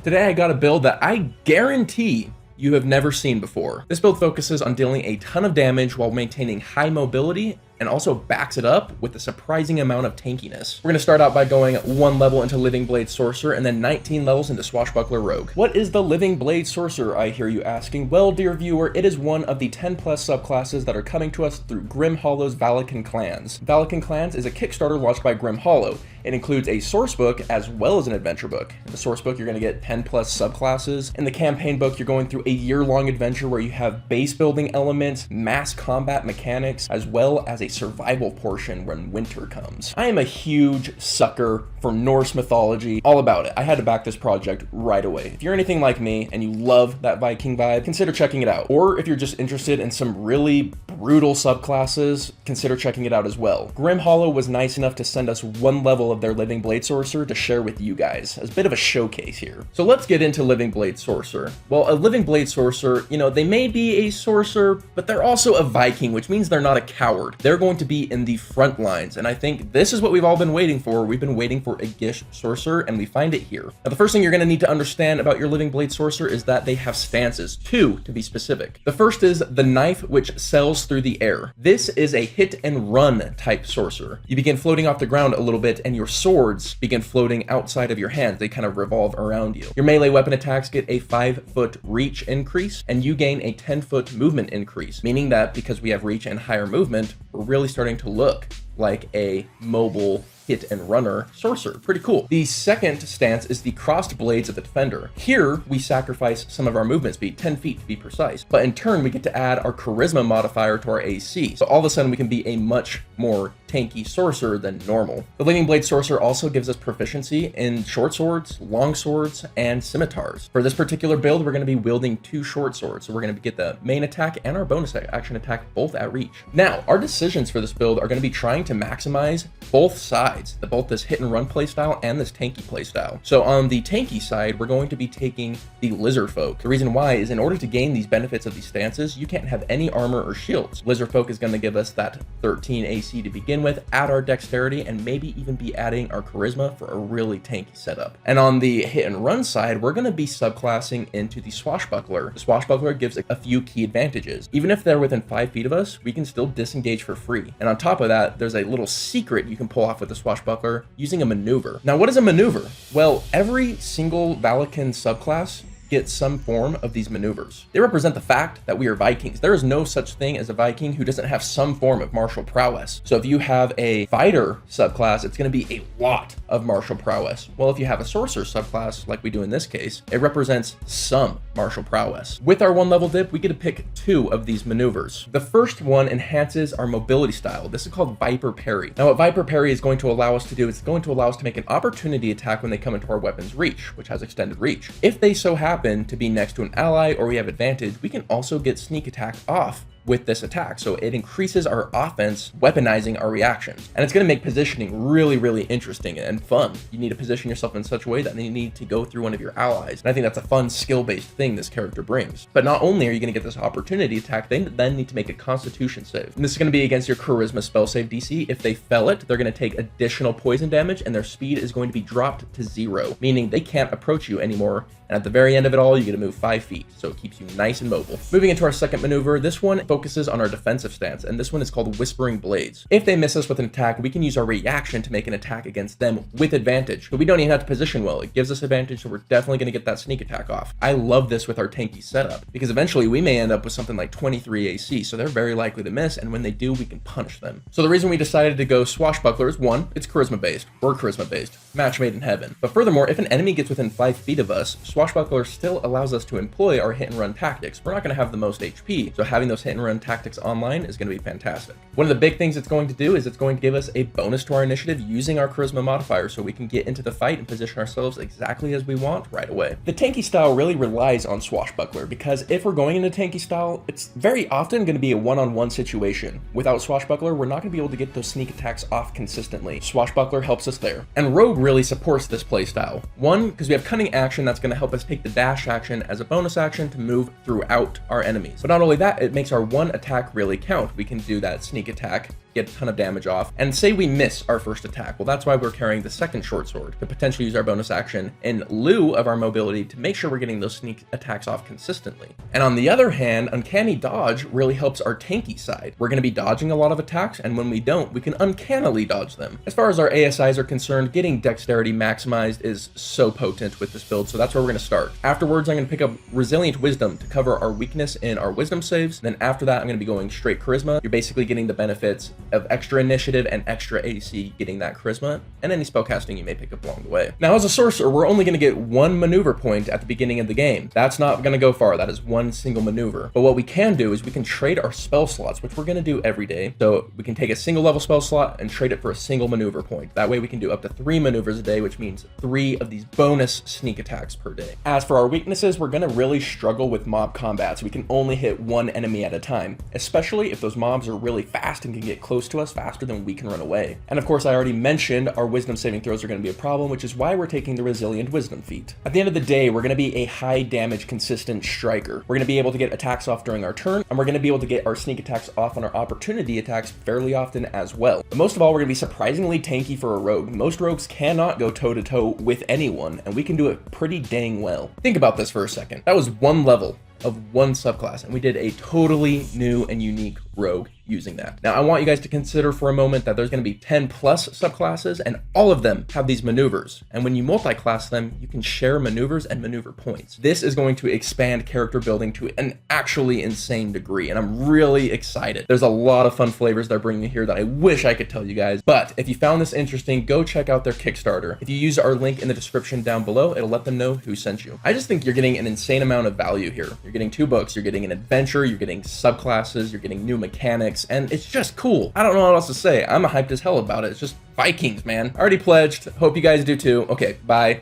Today I got a build that I guarantee you have never seen before. This build focuses on dealing a ton of damage while maintaining high mobility and also backs it up with a surprising amount of tankiness. We're going to start out by going 1 level into Living Blade Sorcerer and then 19 levels into Swashbuckler Rogue. What is the Living Blade Sorcerer, I hear you asking? Well, dear viewer, it is one of the 10 plus subclasses that are coming to us through Grim Hollow's Valikan Clans. Valikan Clans is a Kickstarter launched by Grim Hollow. It includes a source book as well as an adventure book. In the source book, you're going to get 10 plus subclasses. In the campaign book, you're going through a year-long adventure where you have base building elements, mass combat mechanics, as well as a survival portion when winter comes. I am a huge sucker for Norse mythology, all about it. I had to back this project right away. If you're anything like me and you love that Viking vibe, consider checking it out. Or if you're just interested in some really brutal subclasses, consider checking it out as well. Grim Hollow was nice enough to send us 1 level of their Living Blade Sorcerer to share with you guys as a bit of a showcase here. So let's get into Living Blade Sorcerer. Well, a Living Blade Sorcerer, you know, they may be a sorcerer, but they're also a Viking, which means they're not a coward. They're going to be in the front lines, and I think this is what we've all been waiting for. We've been waiting for a gish sorcerer, and we find it here. Now, the first thing you're going to need to understand about your Living Blade Sorcerer is that they have stances, 2 to be specific. The first is the knife, which sells through the air. This is a hit and run type sorcerer. You begin floating off the ground a little bit, and your swords begin floating outside of your hands. They kind of revolve around you. Your melee weapon attacks get a 5-foot reach increase, and you gain a 10-foot movement increase, meaning that because we have reach and higher movement, we're really starting to look like a mobile hit and runner sorcerer. Pretty cool. The second stance is the crossed blades of the defender. Here we sacrifice some of our movement speed, 10 feet to be precise, but in turn we get to add our charisma modifier to our AC. So all of a sudden we can be a much more tanky sorcerer than normal. The Living Blade Sorcerer also gives us proficiency in short swords, long swords, and scimitars. For this particular build, we're going to be wielding 2 short swords. So we're going to get the main attack and our bonus action attack both at reach. Now, our decisions for this build are going to be trying to maximize both sides, both this hit and run playstyle and this tanky playstyle. So on the tanky side, we're going to be taking the lizardfolk. The reason why is in order to gain these benefits of these stances, you can't have any armor or shields. Lizardfolk is going to give us that 13 AC to begin with, add our dexterity, and maybe even be adding our charisma for a really tanky setup. And on the hit and run side, we're going to be subclassing into the Swashbuckler. The Swashbuckler gives a few key advantages. Even if they're within 5 feet of us, we can still disengage for free. And on top of that, there's a little secret you can pull off with the Swashbuckler using a maneuver. Now, what is a maneuver? Well, every single Valikan subclass get some form of these maneuvers. They represent the fact that we are Vikings. There is no such thing as a Viking who doesn't have some form of martial prowess. So if you have a fighter subclass, it's going to be a lot of martial prowess. Well, if you have a sorcerer subclass, like we do in this case, it represents some martial prowess. With our 1 level dip, we get to pick 2 of these maneuvers. The first one enhances our mobility style. This is called Viper Parry. Now, what Viper Parry is going to allow us to do is it's going to allow us to make an opportunity attack when they come into our weapon's reach, which has extended reach. If they so happen to be next to an ally or we have advantage, we can also get sneak attack off with this attack. So it increases our offense, weaponizing our reactions. And it's going to make positioning really, really interesting and fun. You need to position yourself in such a way that you need to go through one of your allies. And I think that's a fun skill-based thing this character brings. But not only are you going to get this opportunity attack, they then need to make a constitution save. And this is going to be against your charisma spell save DC. If they fail it, they're going to take additional poison damage and their speed is going to be dropped to 0, meaning they can't approach you anymore. And at the very end of it all, you get to move 5 feet. So it keeps you nice and mobile. Moving into our second maneuver, this one focuses on our defensive stance, and this one is called Whispering Blades. If they miss us with an attack, we can use our reaction to make an attack against them with advantage. But we don't even have to position well. It gives us advantage, so we're definitely going to get that sneak attack off. I love this with our tanky setup, because eventually we may end up with something like 23 AC, so they're very likely to miss, and when they do, we can punish them. So the reason we decided to go Swashbuckler is 1, it's charisma-based. We're charisma-based. Match made in heaven. But furthermore, if an enemy gets within 5 feet of us, Swashbuckler still allows us to employ our hit and run tactics. We're not going to have the most HP, so having those hit and run tactics online is going to be fantastic. One of the big things it's going to do is it's going to give us a bonus to our initiative using our charisma modifier, so we can get into the fight and position ourselves exactly as we want right away. The tanky style really relies on Swashbuckler, because if we're going into tanky style, it's very often going to be a one-on-one situation. Without Swashbuckler, we're not going to be able to get those sneak attacks off consistently. Swashbuckler helps us there. And Rogue really supports this playstyle. 1, because we have cunning action that's going to help us take the dash action as a bonus action to move throughout our enemies. But not only that, it makes our 1 attack really count. We can do that sneak attack get a ton of damage off. And say we miss our first attack. Well, that's why we're carrying the second short sword, to potentially use our bonus action in lieu of our mobility to make sure we're getting those sneak attacks off consistently. And on the other hand, uncanny dodge really helps our tanky side. We're going to be dodging a lot of attacks, and when we don't, we can uncannily dodge them. As far as our ASIs are concerned, getting dexterity maximized is so potent with this build, so that's where we're going to start. Afterwards, I'm going to pick up resilient wisdom to cover our weakness in our wisdom saves. Then after that, I'm going to be going straight charisma. You're basically getting the benefits of extra initiative and extra AC, getting that charisma, and any spellcasting you may pick up along the way. Now, as a sorcerer, we're only going to get one maneuver point at the beginning of the game. That's not going to go far. That is one single maneuver. But what we can do is we can trade our spell slots, which we're going to do every day. So we can take a single level spell slot and trade it for a single maneuver point. That way we can do up to 3 maneuvers a day, which means 3 of these bonus sneak attacks per day. As for our weaknesses, we're going to really struggle with mob combat, so we can only hit one enemy at a time, especially if those mobs are really fast and can get close to us faster than we can run away. And of course, I already mentioned our wisdom saving throws are going to be a problem, which is why we're taking the resilient wisdom feat. At the end of the day, we're going to be a high damage consistent striker. We're going to be able to get attacks off during our turn, and we're going to be able to get our sneak attacks off on our opportunity attacks fairly often as well. But most of all, we're going to be surprisingly tanky for a rogue. Most rogues cannot go toe to toe with anyone, and we can do it pretty dang well. Think about this for a second. That was one level of one subclass, and we did a totally new and unique rogue using that. Now, I want you guys to consider for a moment that there's going to be 10 plus subclasses, and all of them have these maneuvers. And when you multi-class them, you can share maneuvers and maneuver points. This is going to expand character building to an actually insane degree, and I'm really excited. There's a lot of fun flavors they're bringing here that I wish I could tell you guys, but if you found this interesting, go check out their Kickstarter. If you use our link in the description down below, it'll let them know who sent you. I just think you're getting an insane amount of value here. You're getting 2 books, you're getting an adventure, you're getting subclasses, you're getting new mechanics, and it's just cool. I don't know what else to say. I'm hyped as hell about it. It's just Vikings, man. Already pledged. Hope you guys do too. Okay, bye.